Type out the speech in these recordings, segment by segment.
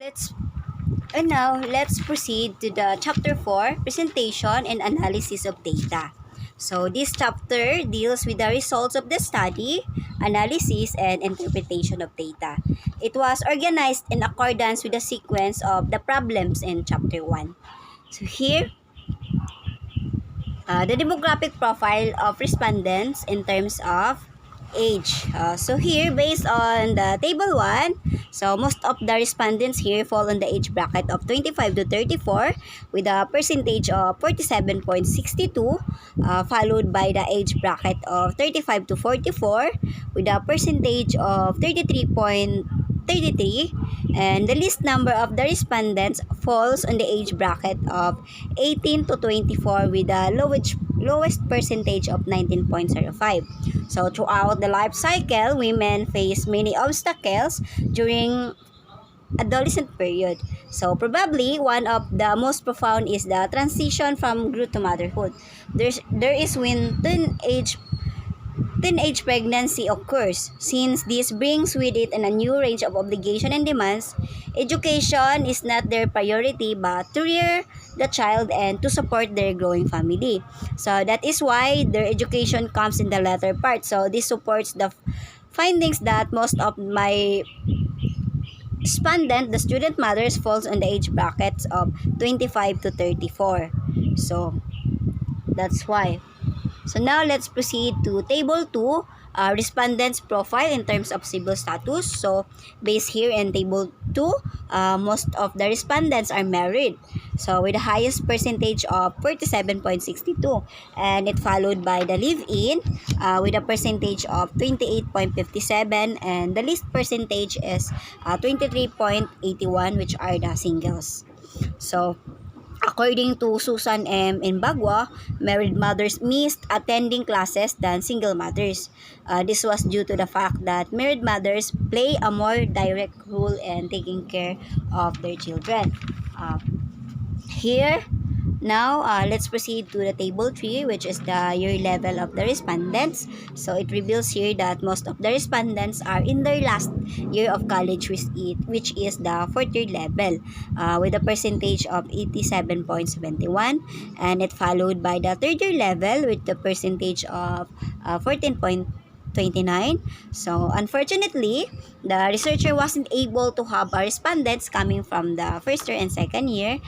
Let's let's proceed to the chapter 4, presentation and analysis of data. So this chapter deals with the results of the study, analysis and interpretation of data. It was organized in accordance with the sequence of the problems in chapter 1. So here, the demographic profile of respondents in terms of age. So here, based on the table 1, so most of the respondents here fall on the age bracket of 25 to 34 with a percentage of 47.62, followed by the age bracket of 35 to 44 with a percentage of 33.33, and the least number of the respondents falls on the age bracket of 18 to 24 with the lowest percentage of 19.05. So throughout the life cycle, women face many obstacles during adolescent period. So probably one of the most profound is the transition from youth to motherhood. There is when teenage pregnancy occurs. Since this brings with it a new range of obligation and demands, education is not their priority but to rear the child and to support their growing family. So that is why their education comes in the latter part. So this supports the findings that most of my respondent, the student mothers, falls on the age brackets of 25 to 34. So that's why. So now let's proceed to table 2, respondents profile in terms of civil status. So based here in table 2, most of the respondents are married. So with the highest percentage of 47.62, and it followed by the live-in with a percentage of 28.57, and the least percentage is 23.81, which are the singles. So according to Susan M. Bagua, married mothers missed attending classes than single mothers. This was due to the fact that married mothers play a more direct role in taking care of their children. Here, now, let's proceed to the table 3, which is the year level of the respondents. So it reveals here that most of the respondents are in their last year of college, which is the fourth year level, with a percentage of 87.71, and it followed by the third year level with the percentage of 14.29. So unfortunately, the researcher wasn't able to have respondents coming from the first year and second year.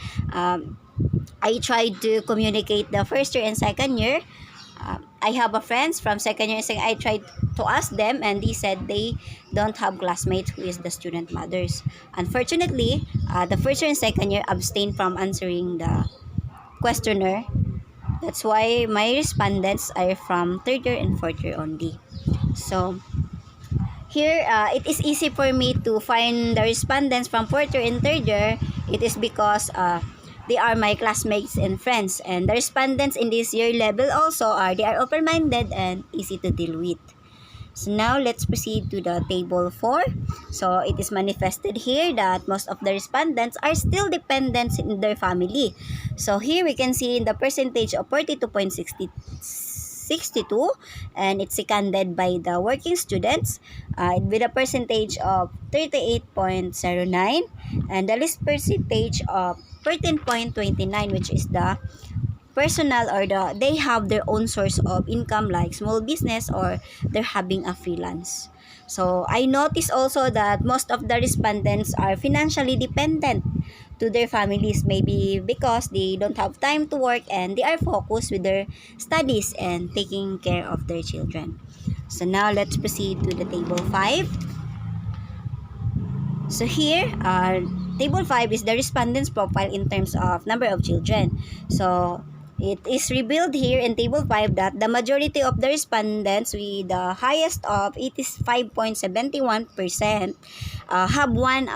I tried to communicate the first year and second year. I have a friends from second year and second. I tried to ask them and they said they don't have classmates who is the student mothers. Unfortunately, the first year and second year abstained from answering the questionnaire. That's why my respondents are from third year and fourth year only. So here, it is easy for me to find the respondents from fourth year and third year. It is because they are my classmates and friends. And the respondents in this year level also they are open-minded and easy to deal with. So now let's proceed to the table 4. So it is manifested here that most of the respondents are still dependents in their family. So here we can see in the percentage of 42.62, and it's seconded by the working students with a percentage of 38.09, and the least percentage of 13.29, which is the personal or they have their own source of income like small business or they're having a freelance. So I noticed also that most of the respondents are financially dependent to their families, maybe because they don't have time to work and they are focused with their studies and taking care of their children. So now let's proceed to the table 5. So here, table 5 is the respondent's profile in terms of number of children. So it is revealed here in table 5 that the majority of the respondents with the highest of 85.71% have 1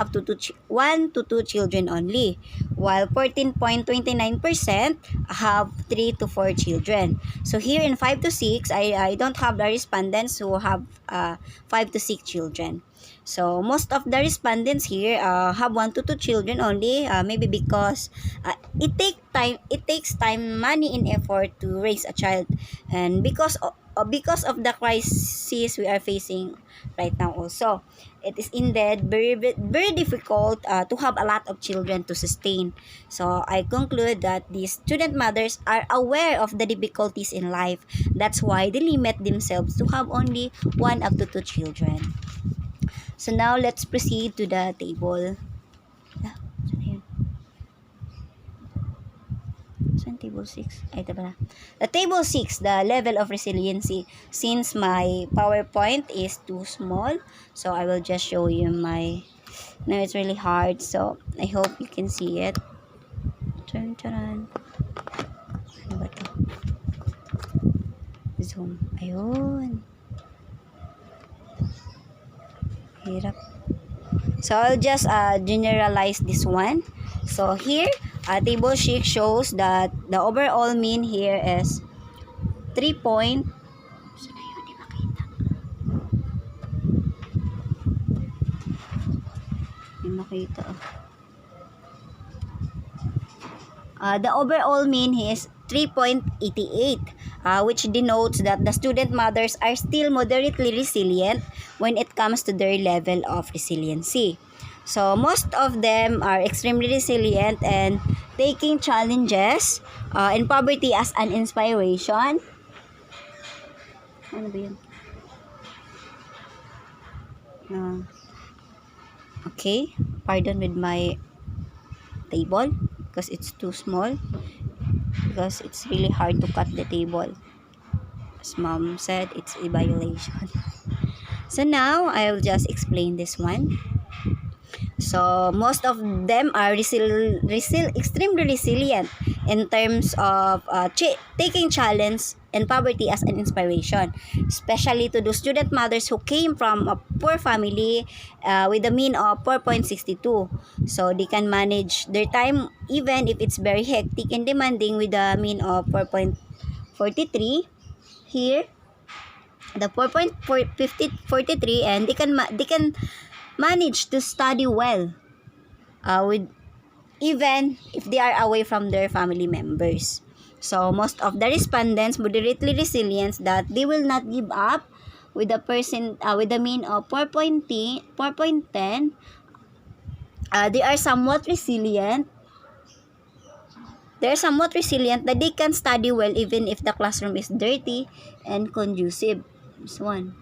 to 2 children only, while 14.29% have 3 to 4 children. So here in 5 to 6, I don't have the respondents who have 5 to 6 children. So most of the respondents here have 1 to 2 children only, maybe because it takes time, money and effort to raise a child, and because of the crisis we are facing right now also. it is indeed very difficult to have a lot of children to sustain. So I conclude that these student mothers are aware of the difficulties in life. That's why they limit themselves to have only 1 up to 2 children. So now let's proceed to the table. Saan table 6? Ay, ito pala. The table 6, the level of resiliency. Since my PowerPoint is too small, so I will just show you my... Now it's really hard, so I hope you can see it. Charan. Ano ba ito? Zoom. Ayun. Hirap. So I'll just generalize this one. So here, table 6 shows that the overall mean here is 3 point. Hindi makita. The overall mean is 3.88, which denotes that the student mothers are still moderately resilient when it comes to their level of resiliency. So most of them are extremely resilient and taking challenges in poverty as an inspiration. Ano ba yun? Okay, pardon with my table because it's too small, because it's really hard to cut the table. As mom said, it's a violation. So now I'll just explain this one. So most of them are extremely resilient in terms of taking challenge and poverty as an inspiration, especially to the student mothers who came from a poor family with a mean of 4.62. So they can manage their time even if it's very hectic and demanding with a mean of 4.43. Here, the 4.43, and they can manage to study well with even if they are away from their family members. So most of the respondents moderately resilient that they will not give up with the mean of 4.10. They are somewhat resilient. They're somewhat resilient that they can study well even if the classroom is dirty and conducive. This one.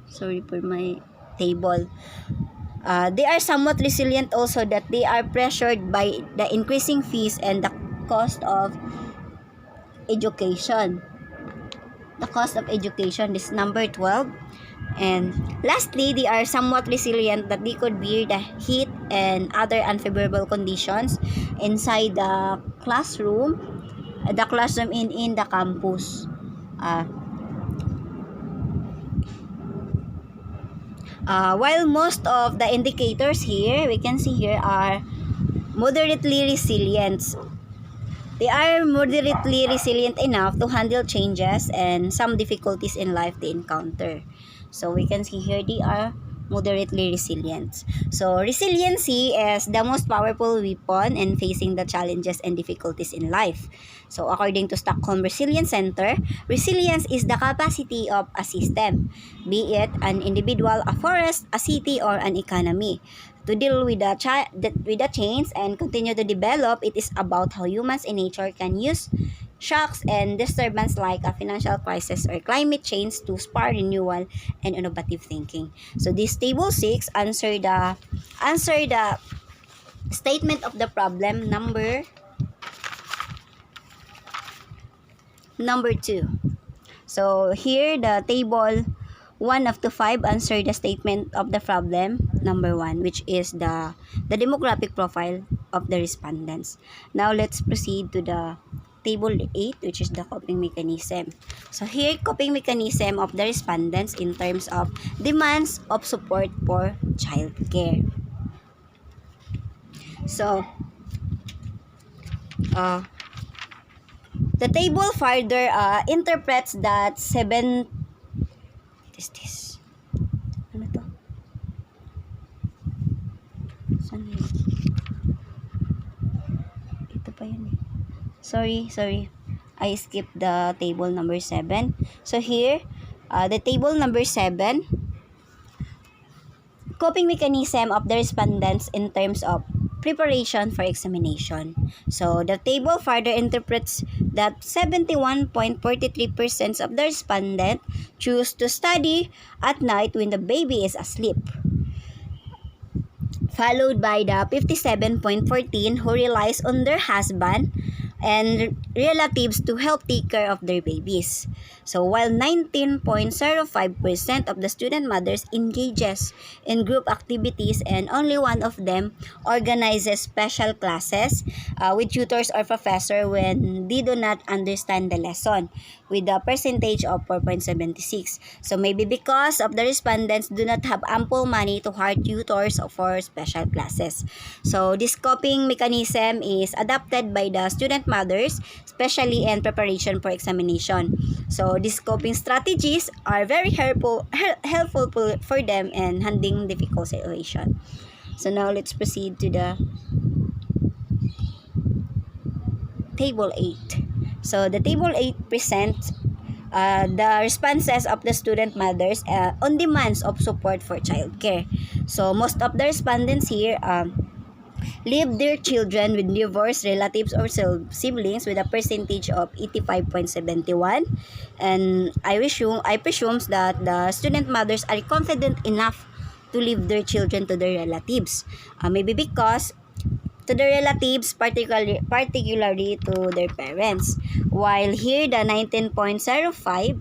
Sorry for my table. They are somewhat resilient also that they are pressured by the increasing fees and the cost of education. The cost of education is number 12. And lastly, they are somewhat resilient that they could bear the heat and other unfavorable conditions inside the classroom in the campus. While most of the indicators here, we can see here, are moderately resilient. They are moderately resilient enough to handle changes and some difficulties in life they encounter. So we can see here they are moderately resilient. So resiliency is the most powerful weapon in facing the challenges and difficulties in life. So according to Stockholm Resilience Center, resilience is the capacity of a system, be it an individual, a forest, a city, or an economy, to deal with the change and continue to develop. It is about how humans in nature can use shocks and disturbance like a financial crisis or climate change to spark renewal and innovative thinking. So this table 6 answer the statement of the problem number 2. So here the table 1 up to 5 answer the statement of the problem number 1, which is the demographic profile of the respondents. Now let's proceed to the table 8, which is the coping mechanism. So here, coping mechanism of the respondents in terms of demands of support for child care. So the table further interprets that What is this? Ano to? Saan yun? Ito pa yun eh. Sorry. I skipped the table number 7. So here, the table number 7 coping mechanism of the respondents in terms of preparation for examination. So the table further interprets that 71.43% of the respondent choose to study at night when the baby is asleep, followed by the 57.14 who relies on their husband and relatives to help take care of their babies. So while 19.05% of the student mothers engages in group activities and only one of them organizes special classes with tutors or professor when they do not understand the lesson, with a percentage of 4.76. So maybe because of the respondents do not have ample money to hire tutors for special classes. So this coping mechanism is adopted by the student mothers, especially in preparation for examination. So these coping strategies are very helpful for them in handling difficult situation. So now let's proceed to the table 8. So the table 8 presents the responses of the student mothers on demands of support for childcare. So most of the respondents here leave their children with divorced relatives or siblings with a percentage of 85.71, and I presume that the student mothers are confident enough to leave their children to their relatives, maybe because to the relatives, particularly to their parents. While here the 19.05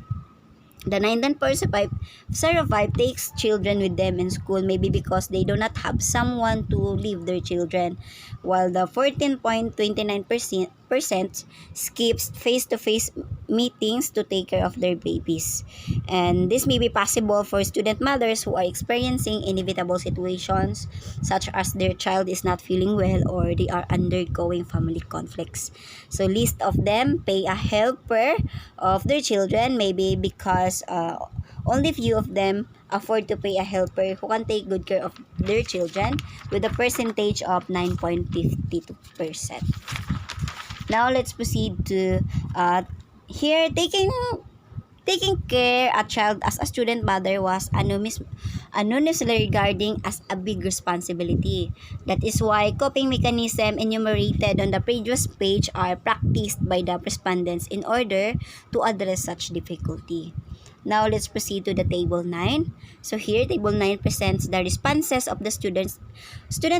takes children with them in school, maybe because they do not have someone to leave their children, while the 14.29% skips face-to-face meetings to take care of their babies. And this may be possible for student mothers who are experiencing inevitable situations such as their child is not feeling well or they are undergoing family conflicts. So least of them pay a helper of their children, maybe because only few of them afford to pay a helper who can take good care of their children, with a percentage of 9.52%. Now let's proceed to here taking care a child as a student mother was anonymously regarding as a big responsibility. That is why coping mechanism enumerated on the previous page are practiced by the respondents in order to address such difficulty. Now let's proceed to the table 9. So here table 9 presents the responses of the student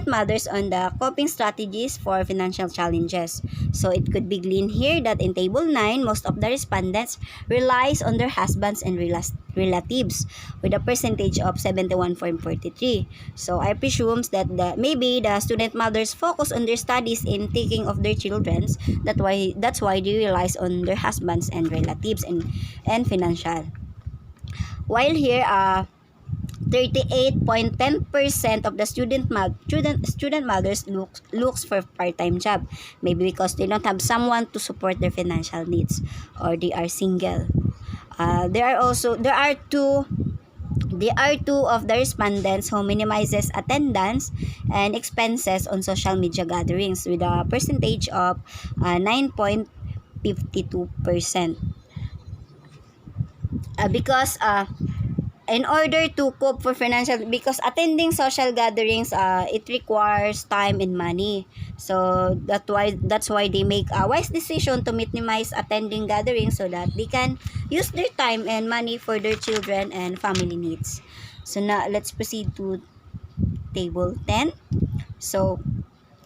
mothers on the coping strategies for financial challenges. So it could be gleaned here that in table 9, most of the respondents relies on their husbands and relatives with a percentage of 71.43. So I presume that maybe the student mothers focus on their studies in taking of their children. That's why they relies on their husbands and relatives and financial. While here 38.10% of the student mothers looks for part-time job, maybe because they don't have someone to support their financial needs or they are single. There are two of the respondents who minimizes attendance and expenses on social media gatherings with a percentage of 9.52%. Because in order to cope for financial, because attending social gatherings it requires time and money, so that's why they make a wise decision to minimize attending gatherings so that they can use their time and money for their children and family needs. So now let's proceed to table 10. So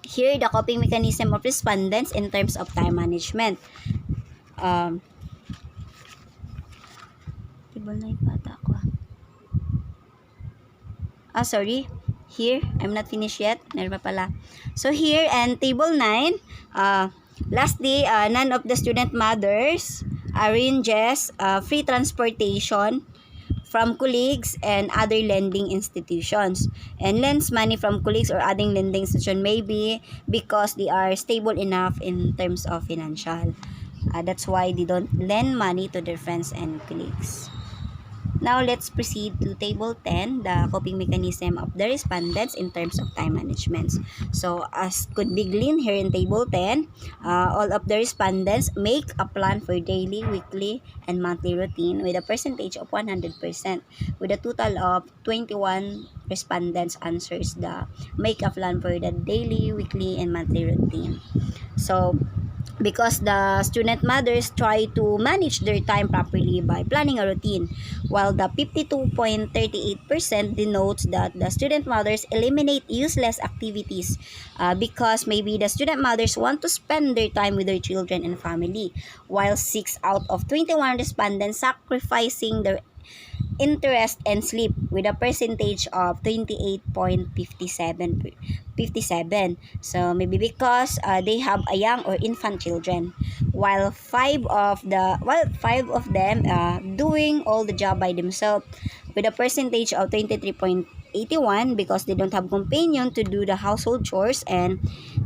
here the coping mechanism of respondents in terms of time management. Table 9 pata ako. Sorry. Here, I'm not finished yet. Meron pa pala. So here, and table 9, lastly, none of the student mothers arranges free transportation from colleagues and other lending institutions, and lends money from colleagues or other lending institution, maybe because they are stable enough in terms of financial. That's why they don't lend money to their friends and colleagues. Now, let's proceed to Table 10, the coping mechanism of the respondents in terms of time management. So, as could be gleaned here in Table 10, all of the respondents make a plan for daily, weekly, and monthly routine with a percentage of 100%, with a total of 21 respondents answers the make a plan for the daily, weekly, and monthly routine. So, because the student mothers try to manage their time properly by planning a routine, while the 52.38% denotes that the student mothers eliminate useless activities because maybe the student mothers want to spend their time with their children and family, while 6 out of 21 respondents sacrificing their interest and sleep with a percentage of 28.57. So maybe because they have a young or infant children, while five of them doing all the job by themselves with a percentage of 23.81 because they don't have companion to do the household chores and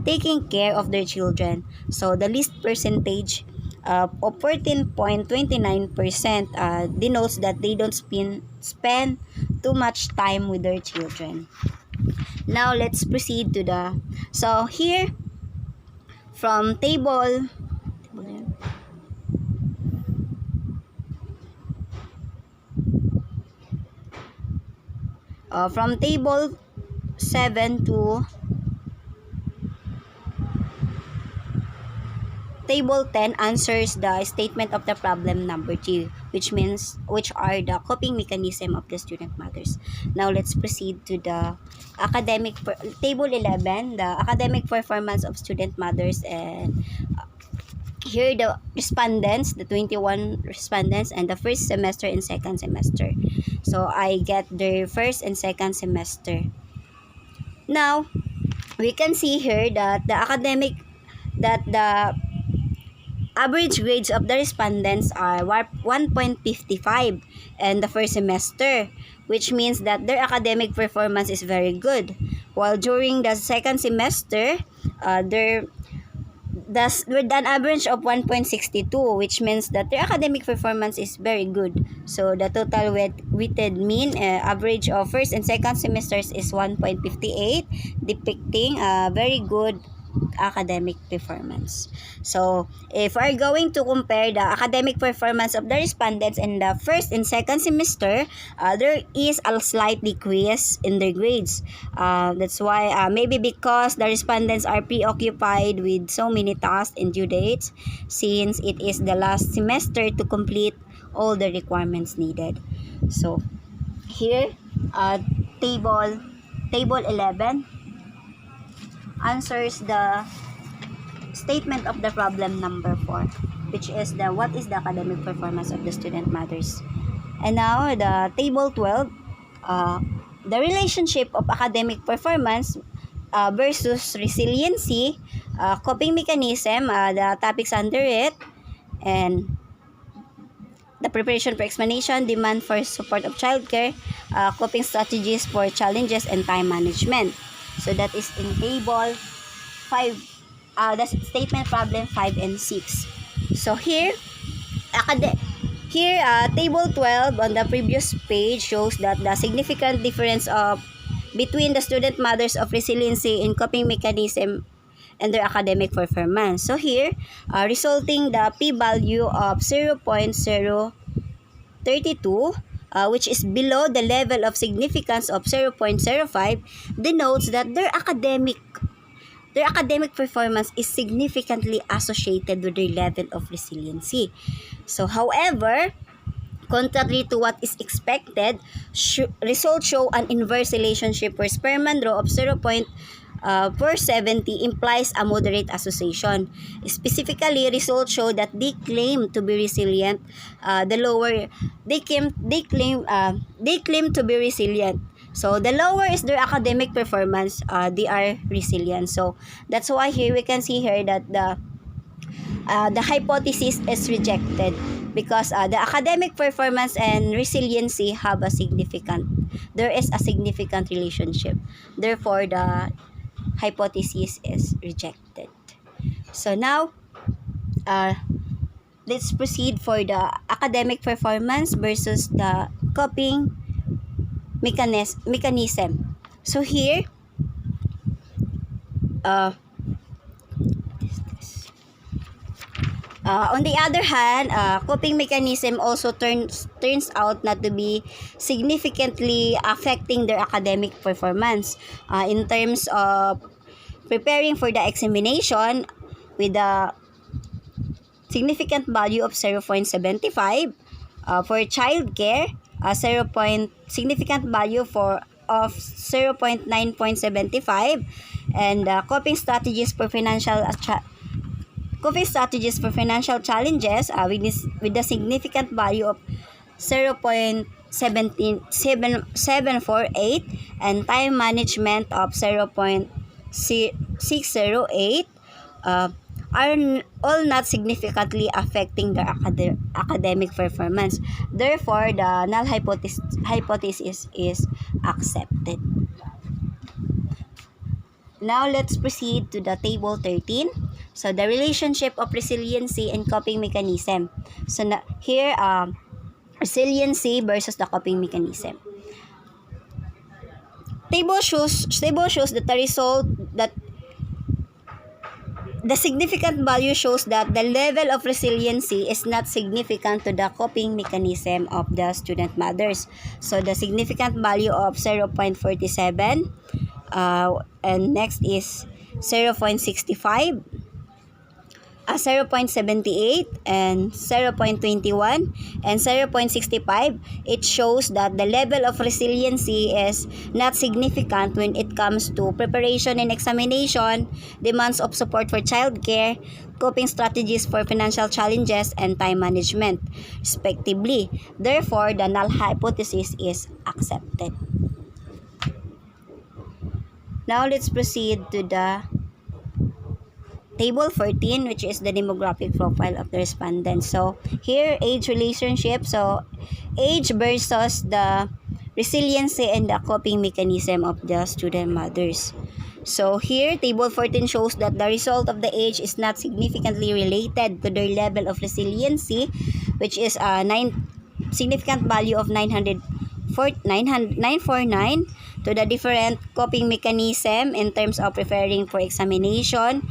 taking care of their children. So the least percentage of 14.29% denotes that they don't spend too much time with their children. Now let's proceed to the so here from table from table 7 to Table 10 answers the statement of the problem number 2, which are the coping mechanism of the student mothers. Now let's proceed to the table 11, the academic performance of student mothers, and here the respondents, the 21 respondents, and the first semester and second semester. So I get their first and second semester. Now we can see here that the average grades of the respondents are 1.55 in the first semester, which means that their academic performance is very good. While during the second semester, with an average of 1.62, which means that their academic performance is very good. So the total weighted mean average of first and second semesters is 1.58, depicting a very good academic performance. So, if we're going to compare the academic performance of the respondents in the first and second semester, there is a slight decrease in their grades. That's why maybe because the respondents are preoccupied with so many tasks and due dates, since it is the last semester to complete all the requirements needed. So, here, table 11 answers the statement of the problem number 4, which is the what is the academic performance of the student matters. And now the table 12, the relationship of academic performance versus resiliency, coping mechanism, the topics under it, and the preparation for explanation, demand for support of childcare, coping strategies for challenges, and time management. So that is in table 5, the statement problem 5 and 6. So here, table 12 on the previous page shows that the significant difference between the student mothers of resiliency in coping mechanism and their academic performance. So here, resulting the p-value of 0.032, which is below the level of significance of 0.05, denotes that their academic performance is significantly associated with their level of resiliency. So, however, contrary to what is expected, results show an inverse relationship where Spearman law of 0.470 implies a moderate association. Specifically, results show that they claim to be resilient. They claim to be resilient. So the lower is their academic performance, they are resilient. So that's why here we can see here that the hypothesis is rejected because the academic performance and resiliency there is a significant relationship. Therefore, the hypothesis is rejected. So now, let's proceed for the academic performance versus the coping mechanism. So here, on the other hand, coping mechanism also turns out not to be significantly affecting their academic performance. In terms of preparing for the examination with a significant value of 0.75, for child care, significant value of 0.9.75, and coping strategies for financial challenges, with a significant value of 0.74748, and time management of 0.608, are all not significantly affecting their academic performance. Therefore, the null hypothesis is accepted. Now, let's proceed to the table 13. So, the relationship of resiliency and coping mechanism. So, here, resiliency versus the coping mechanism. Table shows that the significant value shows that the level of resiliency is not significant to the coping mechanism of the student matters. So, the significant value of 0.47, and next is 0.65, 0.78, and 0.21, and 0.65. It shows that the level of resiliency is not significant when it comes to preparation and examination, demands of support for childcare, coping strategies for financial challenges, and time management, respectively. Therefore, the null hypothesis is accepted. Now, let's proceed to the table 14, which is the demographic profile of the respondents. So, here, age relationship. So, age versus the resiliency and the coping mechanism of the student mothers. So, here, table 14 shows that the result of the age is not significantly related to their level of resiliency, which is a significant value of 949, to the different coping mechanism in terms of preparing for examination,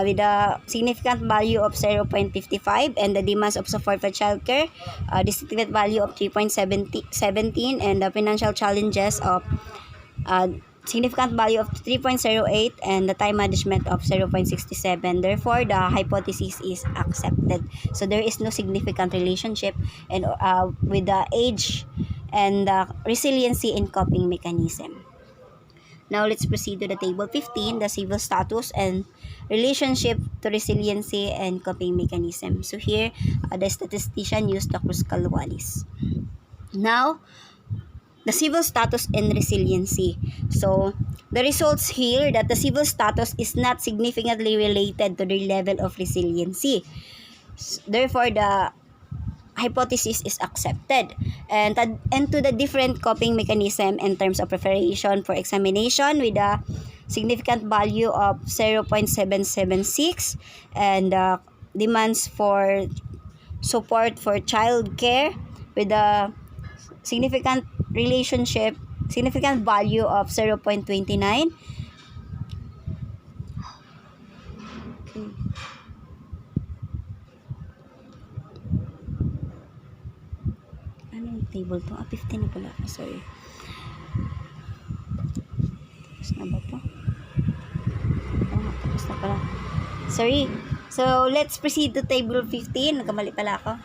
with a significant value of 0.55, and the demands of support for childcare, the significant value of 3.17, and the financial challenges of significant value of 3.08, and the time management of 0.67. Therefore, the hypothesis is accepted. So, there is no significant relationship and with the age and the resiliency and coping mechanism. Now, let's proceed to the table 15, the civil status and relationship to resiliency and coping mechanism. So, here, the statistician used the Kruskal-Wallis. Now, the civil status and resiliency. So, the results here that the civil status is not significantly related to their level of resiliency. Therefore, the hypothesis is accepted. And to the different coping mechanism in terms of preparation for examination with a significant value of 0.776, and demands for support for child care with a significant value of 0.29. Okay. Ano yung table to? 15 na pala. Sorry. Tapos na ba to? Tapos na pala. Sorry. So, let's proceed to table 15. Nagkamali pala ako.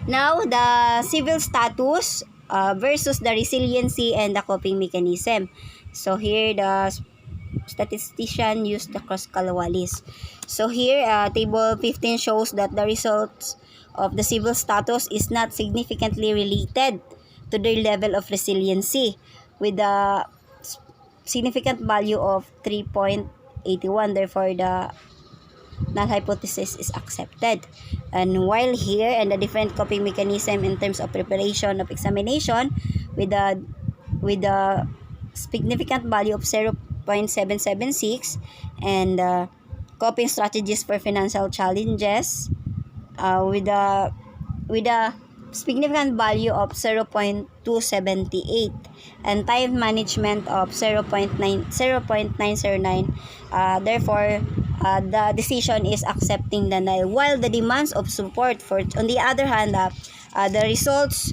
Now, the civil status versus the resiliency and the coping mechanism. So, here, the statistician used the Kruskal-Wallis. So, here, table 15 shows that the results of the civil status is not significantly related to their level of resiliency with a significant value of 3.81. Therefore, the null hypothesis is accepted. And while here, and the different coping mechanism in terms of preparation of examination with a significant value of 0.776, and coping strategies for financial challenges with a significant value of 0.278 and time management of 0.909. Therefore, the decision is accepting the null, while the demands of support for, on the other hand, the results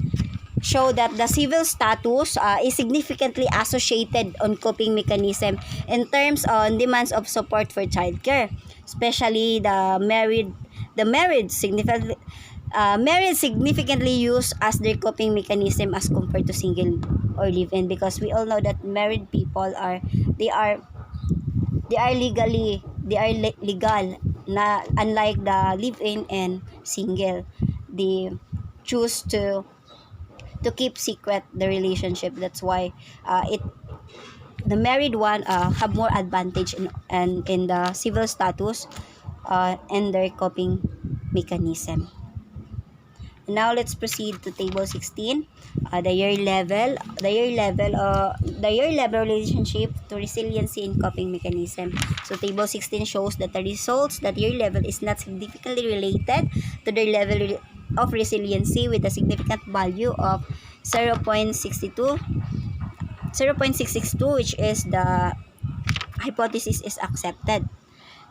show that the civil status is significantly associated on coping mechanism in terms on demands of support for childcare, especially married significantly use as their coping mechanism as compared to single or live-in, because we all know that married people they are legal, na unlike the live-in and single, they choose to keep secret the relationship. That's why it the married one have more advantage in the civil status and their coping mechanism. Now let's proceed to table 16. The year level relationship to resiliency and coping mechanism. So table 16 shows that the results that year level is not significantly related to their level of resiliency, with a significant value of 0.662, which is the hypothesis is accepted.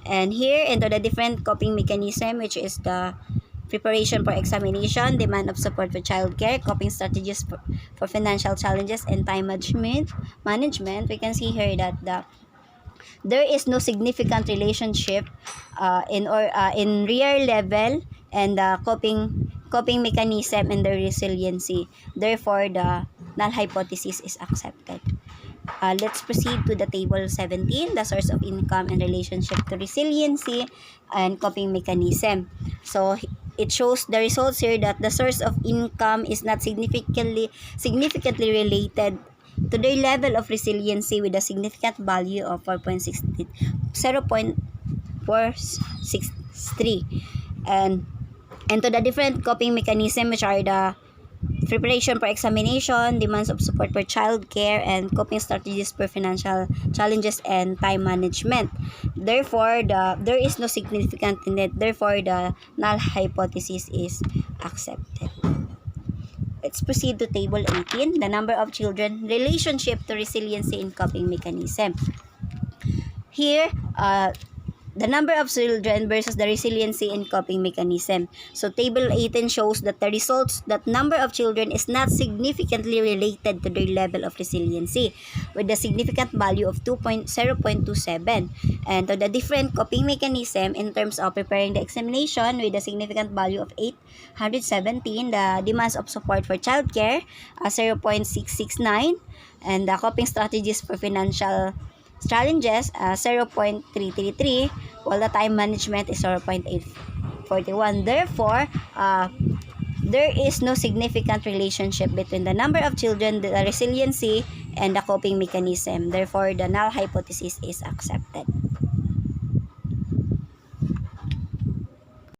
And here into the different coping mechanism, which is the preparation for examination, demand of support for childcare, coping strategies for financial challenges, and time management, we can see here that there is no significant relationship in rear level and the coping mechanism and the resiliency. Therefore, the null hypothesis is accepted. Let's proceed to the table 17, the source of income and relationship to resiliency and coping mechanism. So it shows the results here that the source of income is not significantly related to their level of resiliency, with a significant value of 0.463, and to the different coping mechanism, which are the preparation for examination, demands of support for childcare, and coping strategies for financial challenges and time management. Therefore, there is no significant in it. Therefore, the null hypothesis is accepted. Let's proceed to table 18, the number of children, relationship to resiliency and coping mechanism. Here, the number of children versus the resiliency and coping mechanism. So table 18 shows that the results that number of children is not significantly related to their level of resiliency, with a significant value of 0.27, and to the different coping mechanism in terms of preparing the examination, with a significant value of 817, the demands of support for childcare 0.669, and the coping strategies for financial challenges 0.333, while the time management is 0.841. Therefore, there is no significant relationship between the number of children, the resiliency, and the coping mechanism. Therefore, the null hypothesis is accepted.